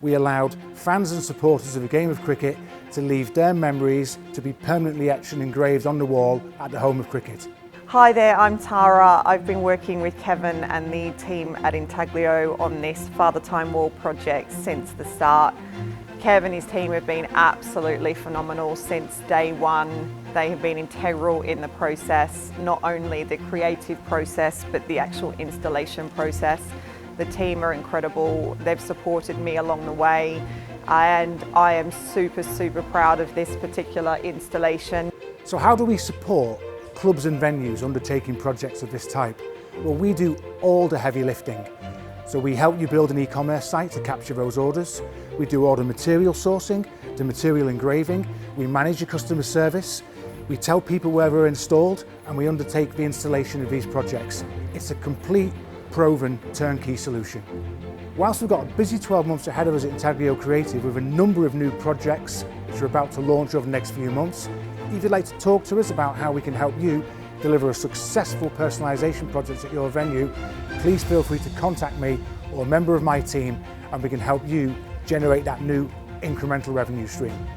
we allowed fans and supporters of a game of cricket to leave their memories to be permanently etched and engraved on the wall at the home of cricket. Hi there, I'm Tara. I've been working with Kevin and the team at Intaglio on this Father Time Wall project since the start. Kev and his team have been absolutely phenomenal since day one. They have been integral in the process, not only the creative process, but the actual installation process. The team are incredible. They've supported me along the way, and I am super proud of this particular installation. So how do we support clubs and venues undertaking projects of this type? Well, we do all the heavy lifting. So we help you build an e-commerce site to capture those orders. We do all the material sourcing, the material engraving. We manage your customer service. We tell people where we're installed, and we undertake the installation of these projects. It's a complete, proven, turnkey solution. Whilst we've got a busy 12 months ahead of us at Intaglio Creative with a number of new projects which are about to launch over the next few months, if you'd like to talk to us about how we can help you deliver a successful personalisation project at your venue, please feel free to contact me or a member of my team, and we can help you generate that new incremental revenue stream.